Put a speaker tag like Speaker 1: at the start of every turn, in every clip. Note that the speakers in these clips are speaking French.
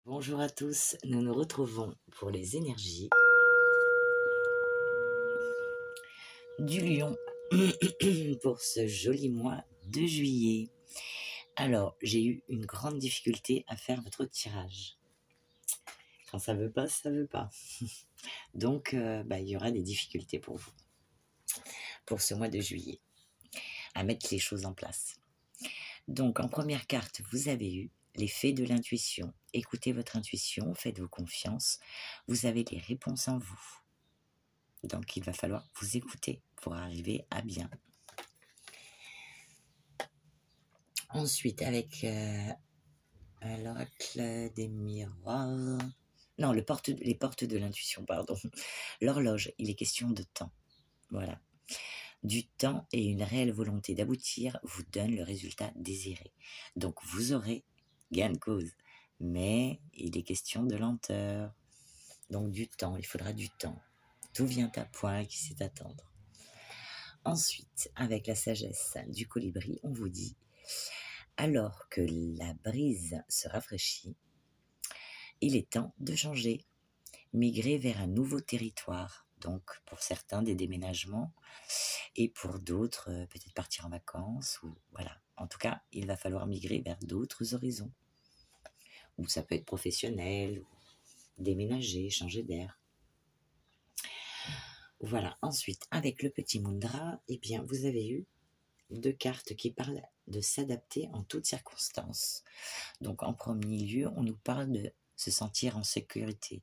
Speaker 1: Bonjour à tous, nous nous retrouvons pour les énergies du lion pour ce joli mois de juillet. Alors, j'ai eu une grande difficulté à faire votre tirage. Quand ça veut pas, ça veut pas. Donc, il y aura des difficultés pour vous, pour ce mois de juillet, à mettre les choses en place. Donc, en première carte, vous avez eu les faits de l'intuition. Écoutez votre intuition, faites-vous confiance. Vous avez les réponses en vous. Donc, il va falloir vous écouter pour arriver à bien. Ensuite, avec l'oracle des miroirs... Non, les portes de l'intuition, pardon. L'horloge, il est question de temps. Voilà. Du temps et une réelle volonté d'aboutir vous donnent le résultat désiré. Donc, vous aurez gain de cause. Mais il est question de lenteur. Donc, du temps, il faudra du temps. Tout vient à point qui sait attendre. Ensuite, avec la sagesse du colibri, on vous dit, alors que la brise se rafraîchit, il est temps de changer, migrer vers un nouveau territoire. Donc, pour certains, des déménagements, et pour d'autres, peut-être partir en vacances, ou voilà. En tout cas, il va falloir migrer vers d'autres horizons. Ou ça peut être professionnel, ou déménager, changer d'air. Voilà. Ensuite, avec le petit Mundra, eh bien, vous avez eu 2 cartes qui parlent de s'adapter en toutes circonstances. Donc, en premier lieu, on nous parle de se sentir en sécurité.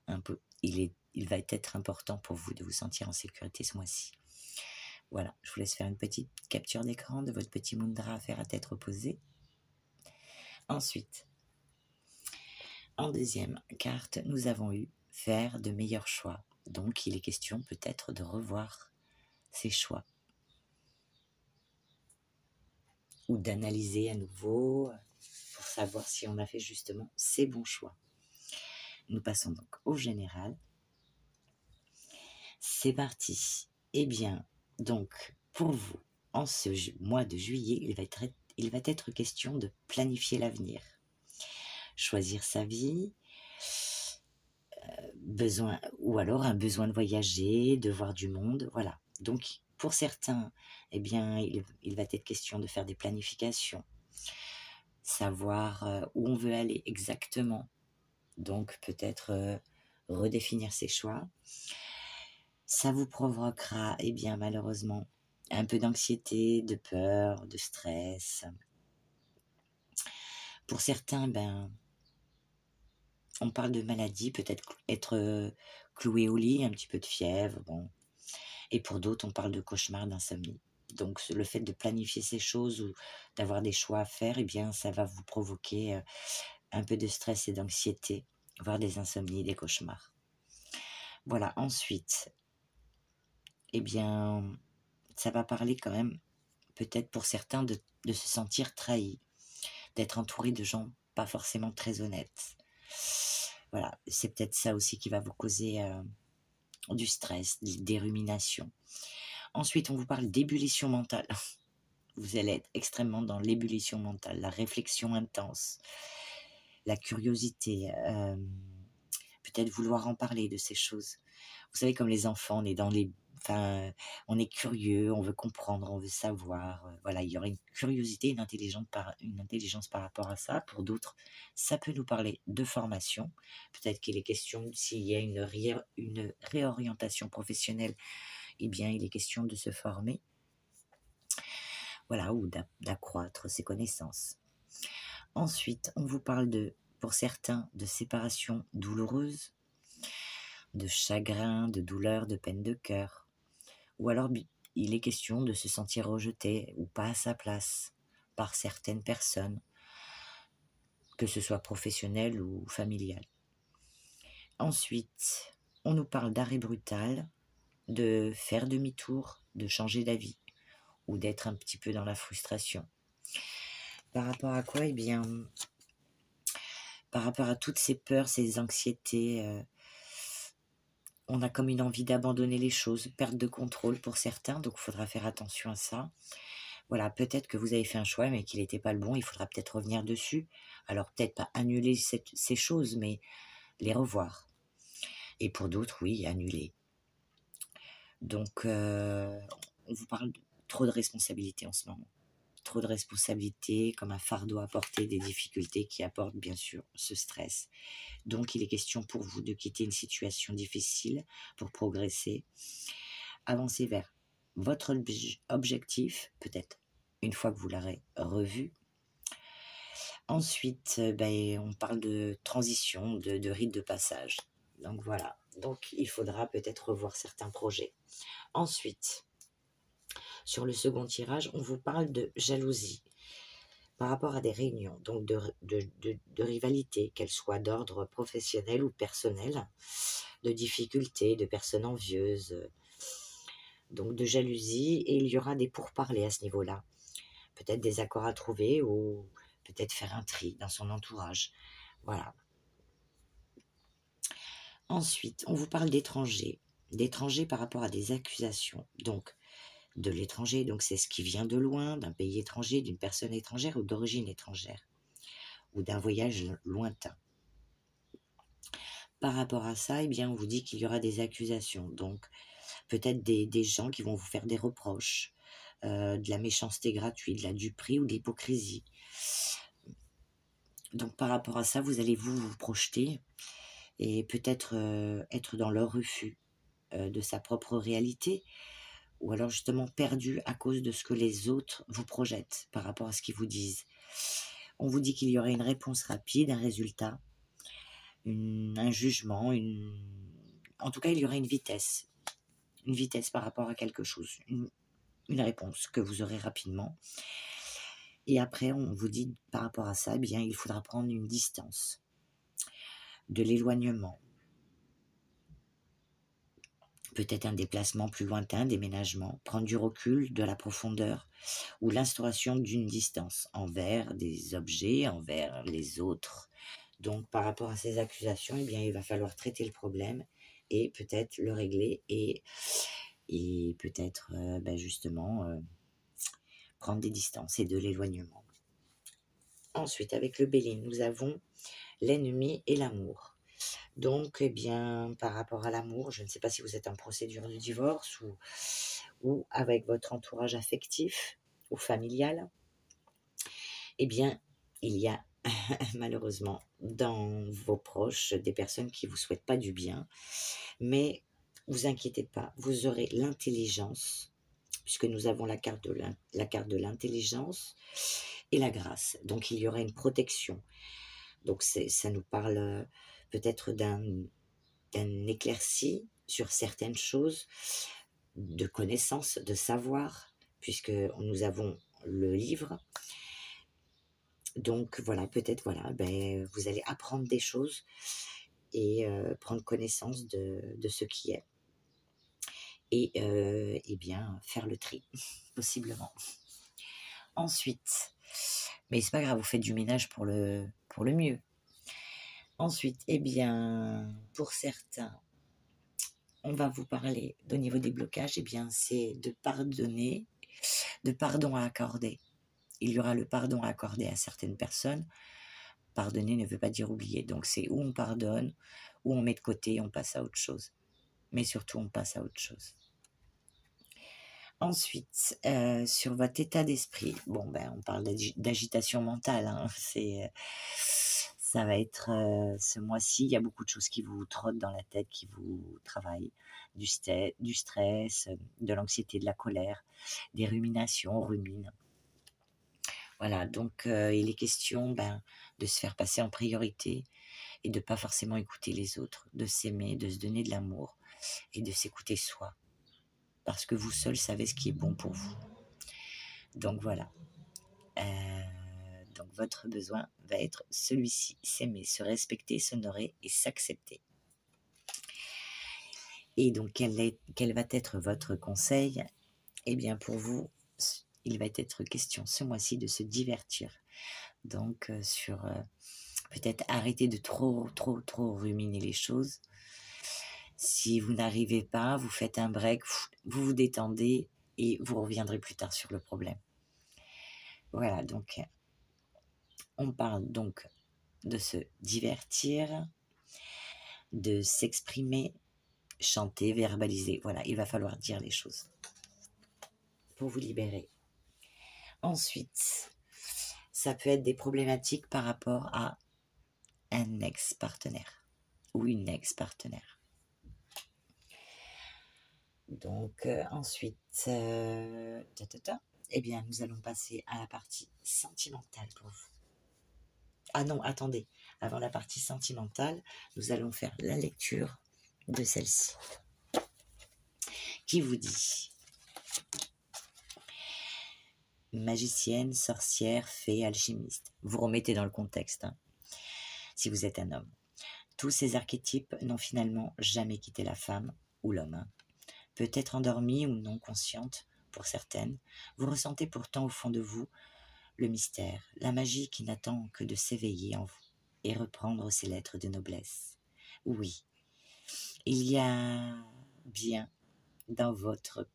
Speaker 1: Un peu, il va être important pour vous de vous sentir en sécurité ce mois-ci. Voilà, je vous laisse faire une petite capture d'écran de votre petit mudra à faire à tête reposée. Ensuite, en deuxième carte, nous avons eu faire de meilleurs choix. Donc, il est question peut-être de revoir ses choix. Ou d'analyser à nouveau pour savoir si on a fait justement ces bons choix. Nous passons donc au général. C'est parti. Eh bien, donc, pour vous, en ce mois de juillet, il va être question de planifier l'avenir. Choisir sa vie, ou alors un besoin de voyager, de voir du monde, voilà. Donc, pour certains, eh bien, il va être question de faire des planifications, savoir où on veut aller exactement. Donc, peut-être redéfinir ses choix. Ça vous provoquera, eh bien, malheureusement, un peu d'anxiété, de peur, de stress. Pour certains, on parle de maladie, peut-être être cloué au lit, un petit peu de fièvre, bon. Et pour d'autres, on parle de cauchemar, d'insomnie. Donc, le fait de planifier ces choses ou d'avoir des choix à faire, eh bien, ça va vous provoquer un peu de stress et d'anxiété, voire des insomnies, des cauchemars. Voilà, ensuite, eh bien, ça va parler quand même, peut-être pour certains, de se sentir trahi, d'être entouré de gens pas forcément très honnêtes. Voilà, c'est peut-être ça aussi qui va vous causer du stress, des ruminations. Ensuite, on vous parle d'ébullition mentale. Vous allez être extrêmement dans l'ébullition mentale, la réflexion intense, la curiosité, peut-être vouloir en parler de ces choses. Vous savez, comme les enfants, on est on est curieux, on veut comprendre, on veut savoir. Voilà, il y aura une curiosité, une intelligence par rapport à ça. Pour d'autres, ça peut nous parler de formation. Peut-être qu'il est question, s'il y a une réorientation professionnelle, eh bien, il est question de se former. Voilà, ou d'accroître ses connaissances. Ensuite, on vous parle pour certains, de séparation douloureuse, de chagrin, de douleur, de peine de cœur. Ou alors, il est question de se sentir rejeté ou pas à sa place par certaines personnes, que ce soit professionnelles ou familiales. Ensuite, on nous parle d'arrêt brutal, de faire demi-tour, de changer d'avis ou d'être un petit peu dans la frustration. Par rapport à quoi? Eh bien, par rapport à toutes ces peurs, ces anxiétés, on a comme une envie d'abandonner les choses, perte de contrôle pour certains, donc il faudra faire attention à ça. Voilà, peut-être que vous avez fait un choix, mais qu'il n'était pas le bon, il faudra peut-être revenir dessus. Alors peut-être pas annuler ces choses, mais les revoir. Et pour d'autres, oui, annuler. Donc, on vous parle de trop de responsabilités en ce moment. Trop de responsabilités comme un fardeau à porter, des difficultés qui apportent bien sûr ce stress. Donc il est question pour vous de quitter une situation difficile pour progresser, avancer vers votre objectif, peut-être une fois que vous l'aurez revu. Ensuite, on parle de transition, de rite de passage. Donc voilà, donc il faudra peut-être revoir certains projets. Ensuite, sur le second tirage, on vous parle de jalousie par rapport à des réunions, donc de rivalité, qu'elles soient d'ordre professionnel ou personnel, de difficultés, de personnes envieuses, donc de jalousie, et il y aura des pourparlers à ce niveau-là. Peut-être des accords à trouver ou peut-être faire un tri dans son entourage. Voilà. Ensuite, on vous parle d'étrangers par rapport à des accusations. Donc, de l'étranger, donc c'est ce qui vient de loin, d'un pays étranger, d'une personne étrangère ou d'origine étrangère, ou d'un voyage lointain. Par rapport à ça, eh bien, on vous dit qu'il y aura des accusations, donc peut-être des gens qui vont vous faire des reproches, de la méchanceté gratuite, de la duperie ou de l'hypocrisie. Donc par rapport à ça, vous allez vous projeter et peut-être être dans leur refus de sa propre réalité, ou alors justement perdu à cause de ce que les autres vous projettent par rapport à ce qu'ils vous disent. On vous dit qu'il y aurait une réponse rapide, un résultat, un jugement, en tout cas il y aurait une vitesse par rapport à quelque chose, une réponse que vous aurez rapidement. Et après, on vous dit par rapport à ça, eh bien, il faudra prendre une distance, de l'éloignement, peut-être un déplacement plus lointain, déménagement, prendre du recul, de la profondeur, ou l'instauration d'une distance envers des objets, envers les autres. Donc, par rapport à ces accusations, eh bien, il va falloir traiter le problème et peut-être le régler et peut-être justement prendre des distances et de l'éloignement. Ensuite, avec le Bélier, nous avons l'ennemi et l'amour. Donc, eh bien, par rapport à l'amour, je ne sais pas si vous êtes en procédure de divorce ou avec votre entourage affectif ou familial. Eh bien, il y a malheureusement dans vos proches des personnes qui ne vous souhaitent pas du bien. Mais vous inquiétez pas, vous aurez l'intelligence, puisque nous avons la carte de l'intelligence et la grâce. Donc, il y aura une protection. Donc, ça nous parle peut-être d'un éclairci sur certaines choses, de connaissances, de savoir, puisque nous avons le livre. Donc, voilà, peut-être, voilà, vous allez apprendre des choses et prendre connaissance de ce qui est. Et bien, faire le tri, possiblement. Ensuite, mais c'est pas grave, vous faites du ménage pour le mieux. Ensuite, eh bien, pour certains, on va vous parler au niveau des blocages, eh bien, c'est de pardonner, de pardon à accorder. Il y aura le pardon à accorder à certaines personnes. Pardonner ne veut pas dire oublier. Donc, c'est où on pardonne, où on met de côté, on passe à autre chose. Mais surtout, on passe à autre chose. Ensuite, sur votre état d'esprit, on parle d'agitation mentale, hein, ça va être ce mois-ci, il y a beaucoup de choses qui vous trottent dans la tête, qui vous travaillent, du stress, de l'anxiété, de la colère, des ruminations, on rumine. Voilà, donc il est question de se faire passer en priorité et de ne pas forcément écouter les autres, de s'aimer, de se donner de l'amour et de s'écouter soi. Parce que vous seul savez ce qui est bon pour vous. Donc voilà. Donc votre besoin va être celui-ci, s'aimer, se respecter, s'honorer et s'accepter. Et donc quel va être votre conseil? Eh bien pour vous, il va être question ce mois-ci de se divertir. Donc sur peut-être arrêter de trop ruminer les choses. Si vous n'arrivez pas, vous faites un break, vous vous détendez et vous reviendrez plus tard sur le problème. Voilà, donc on parle donc de se divertir, de s'exprimer, chanter, verbaliser. Voilà, il va falloir dire les choses pour vous libérer. Ensuite, ça peut être des problématiques par rapport à un ex-partenaire ou une ex-partenaire. Donc ensuite, eh bien, nous allons passer à la partie sentimentale pour vous. Ah non, attendez, avant la partie sentimentale, nous allons faire la lecture de celle-ci, qui vous dit: magicienne, sorcière, fée, alchimiste. Vous remettez dans le contexte, hein, si vous êtes un homme. Tous ces archétypes n'ont finalement jamais quitté la femme ou l'homme. Hein. Peut-être endormie ou non consciente pour certaines, vous ressentez pourtant au fond de vous le mystère, la magie qui n'attend que de s'éveiller en vous et reprendre ses lettres de noblesse. Oui, il y a bien dans votre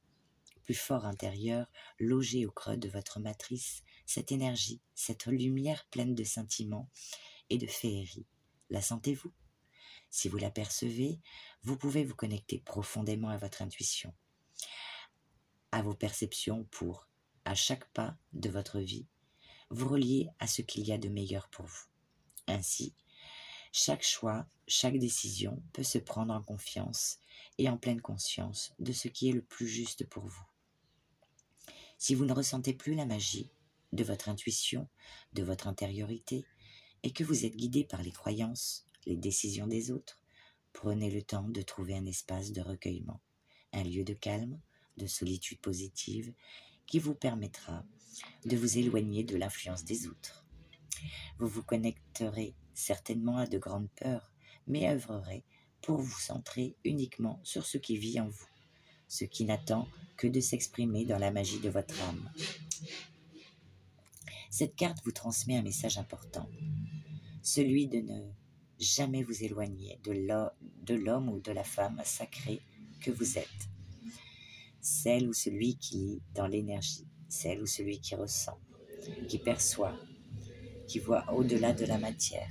Speaker 1: plus fort intérieur, logé au creux de votre matrice, cette énergie, cette lumière pleine de sentiments et de féerie. La sentez-vous? Si vous la percevez, vous pouvez vous connecter profondément à votre intuition, à vos perceptions pour, à chaque pas de votre vie, vous relier à ce qu'il y a de meilleur pour vous. Ainsi, chaque choix, chaque décision peut se prendre en confiance et en pleine conscience de ce qui est le plus juste pour vous. Si vous ne ressentez plus la magie de votre intuition, de votre intériorité, et que vous êtes guidé par les croyances, les décisions des autres, prenez le temps de trouver un espace de recueillement, un lieu de calme, de solitude positive, qui vous permettra de vous éloigner de l'influence des autres. Vous vous connecterez certainement à de grandes peurs, mais œuvrerez pour vous centrer uniquement sur ce qui vit en vous, ce qui n'attend que de s'exprimer dans la magie de votre âme. Cette carte vous transmet un message important, celui de ne jamais vous éloigner de l'homme ou de la femme sacrée que vous êtes, celle ou celui qui est dans l'énergie, celle ou celui qui ressent, qui perçoit, qui voit au-delà de la matière.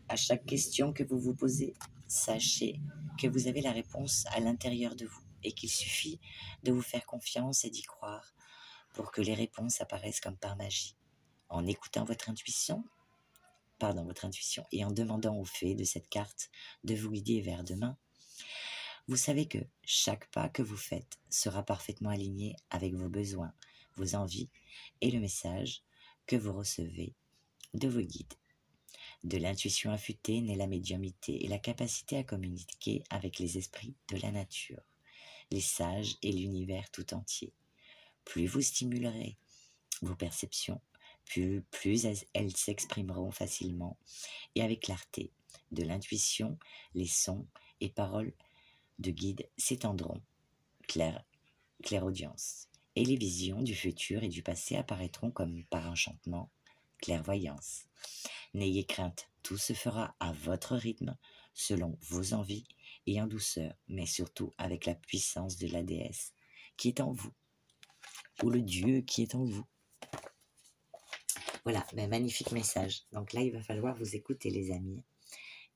Speaker 1: À chaque question que vous vous posez, sachez que vous avez la réponse à l'intérieur de vous et qu'il suffit de vous faire confiance et d'y croire pour que les réponses apparaissent comme par magie. En écoutant votre intuition et en demandant aux fées de cette carte de vous guider vers demain, vous savez que chaque pas que vous faites sera parfaitement aligné avec vos besoins, vos envies et le message que vous recevez de vos guides. De l'intuition affûtée naît la médiumnité et la capacité à communiquer avec les esprits de la nature, les sages et l'univers tout entier. Plus vous stimulerez vos perceptions, plus elles s'exprimeront facilement et avec clarté. De l'intuition, les sons et paroles de guide s'étendront, clairaudience, et les visions du futur et du passé apparaîtront comme par enchantement, clairvoyance. N'ayez crainte, tout se fera à votre rythme, selon vos envies et en douceur, mais surtout avec la puissance de la déesse qui est en vous, ou le Dieu qui est en vous. Voilà, magnifique message. Donc là, il va falloir vous écouter, les amis.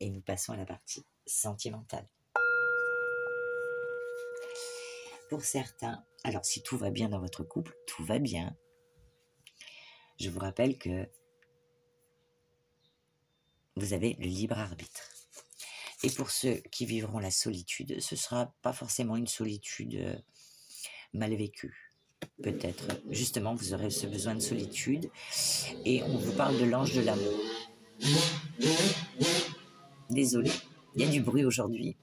Speaker 1: Et nous passons à la partie sentimentale. Pour certains, alors si tout va bien dans votre couple, tout va bien. Je vous rappelle que vous avez le libre arbitre. Et pour ceux qui vivront la solitude, ce ne sera pas forcément une solitude mal vécue. Peut-être, justement, vous aurez ce besoin de solitude. Et on vous parle de l'ange de l'amour. Désolée, il y a du bruit aujourd'hui.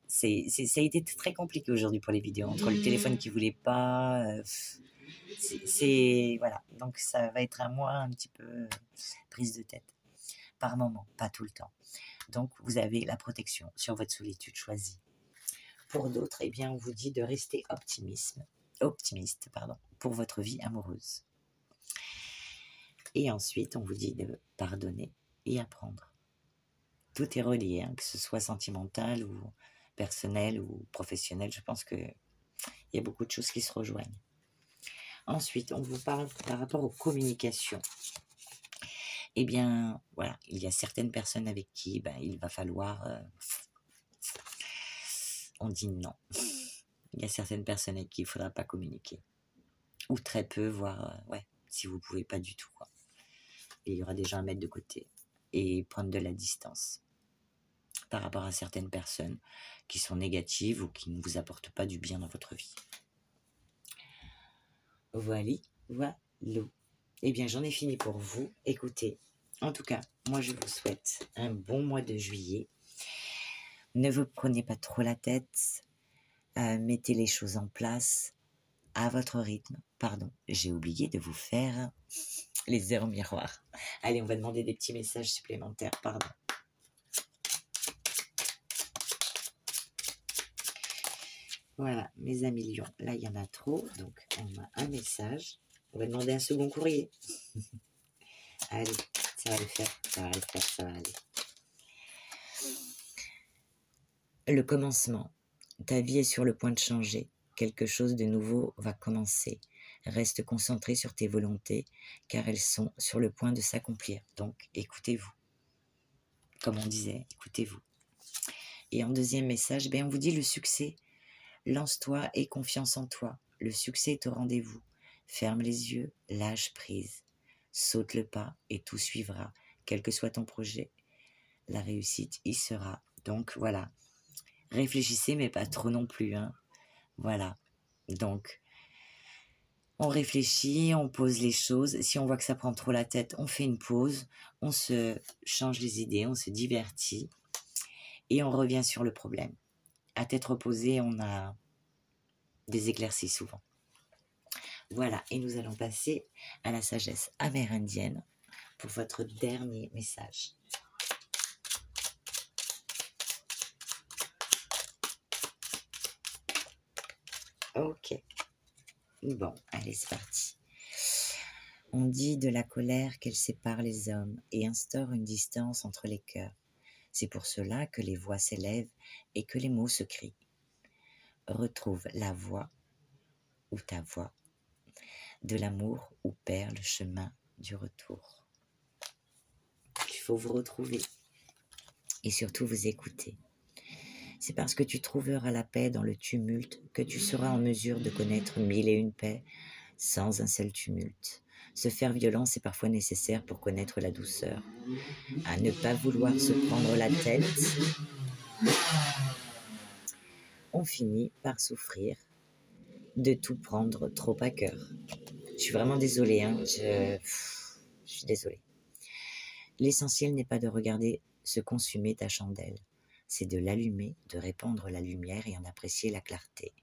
Speaker 1: Ça a été très compliqué aujourd'hui pour les vidéos. Entre le téléphone qui ne voulait pas... voilà. Donc ça va être à moi un petit peu prise de tête. Par moment, pas tout le temps. Donc vous avez la protection sur votre solitude choisie. Pour d'autres, eh bien, on vous dit de rester optimiste pour votre vie amoureuse. Et ensuite, on vous dit de pardonner et apprendre. Tout est relié, hein, que ce soit sentimental ou personnel ou professionnel. Je pense qu'il y a beaucoup de choses qui se rejoignent. Ensuite, on vous parle par rapport aux communications. Eh bien, voilà, il y a certaines personnes avec qui il va falloir... on dit non. Il y a certaines personnes avec qui il ne faudra pas communiquer. Ou très peu, voire, ouais, si vous ne pouvez pas du tout, quoi. Et il y aura déjà à mettre de côté. Et prendre de la distance par rapport à certaines personnes qui sont négatives ou qui ne vous apportent pas du bien dans votre vie. Voilà. Eh bien, j'en ai fini pour vous. Écoutez, en tout cas, moi, je vous souhaite un bon mois de juillet. Ne vous prenez pas trop la tête. Mettez les choses en place à votre rythme. Pardon, j'ai oublié de vous faire les heures miroirs. Allez, on va demander des petits messages supplémentaires. Pardon. Voilà, mes amis lions. Là, il y en a trop. Donc, on a un message. On va demander un second courrier. Allez, ça va le faire. Ça va le faire. Ça va aller. Le commencement. Ta vie est sur le point de changer. Quelque chose de nouveau va commencer. Reste concentré sur tes volontés, car elles sont sur le point de s'accomplir. Donc, écoutez-vous. Comme on disait, écoutez-vous. Et en deuxième message, on vous dit le succès. Lance-toi et confiance en toi. Le succès est au rendez-vous. Ferme les yeux, lâche prise. Saute le pas et tout suivra. Quel que soit ton projet, la réussite y sera. Donc, voilà. Réfléchissez, mais pas trop non plus. Hein. Voilà. Donc, on réfléchit, on pose les choses. Si on voit que ça prend trop la tête, on fait une pause. On se change les idées, on se divertit. Et on revient sur le problème. À tête reposée, on a des éclaircies souvent. Voilà, et nous allons passer à la sagesse amérindienne pour votre dernier message. Ok. Bon, allez, c'est parti. On dit de la colère qu'elle sépare les hommes et instaure une distance entre les cœurs. C'est pour cela que les voix s'élèvent et que les mots se crient. Retrouve la voix ou ta voix de l'amour ou perd le chemin du retour. Il faut vous retrouver et surtout vous écouter. C'est parce que tu trouveras la paix dans le tumulte que tu seras en mesure de connaître 1001 paix sans un seul tumulte. Se faire violence est parfois nécessaire pour connaître la douceur. À ne pas vouloir se prendre la tête, on finit par souffrir de tout prendre trop à cœur. Je suis vraiment désolée, hein, je suis désolée. L'essentiel n'est pas de regarder se consumer ta chandelle, c'est de l'allumer, de répandre la lumière et en apprécier la clarté.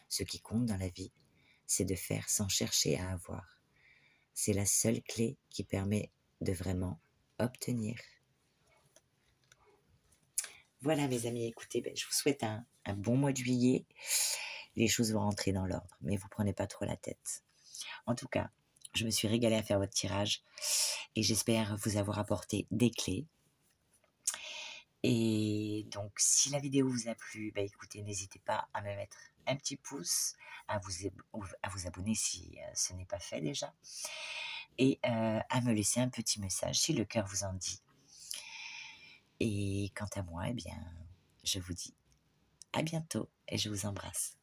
Speaker 1: Ce qui compte dans la vie, c'est de faire sans chercher à avoir. C'est la seule clé qui permet de vraiment obtenir. Voilà mes amis, écoutez, je vous souhaite un bon mois de juillet. Les choses vont rentrer dans l'ordre, mais vous ne prenez pas trop la tête. En tout cas, je me suis régalée à faire votre tirage et j'espère vous avoir apporté des clés. Et donc, si la vidéo vous a plu, écoutez, n'hésitez pas à me mettre un petit pouce, à vous abonner si ce n'est pas fait déjà, et à me laisser un petit message si le cœur vous en dit. Et quant à moi, je vous dis à bientôt et je vous embrasse.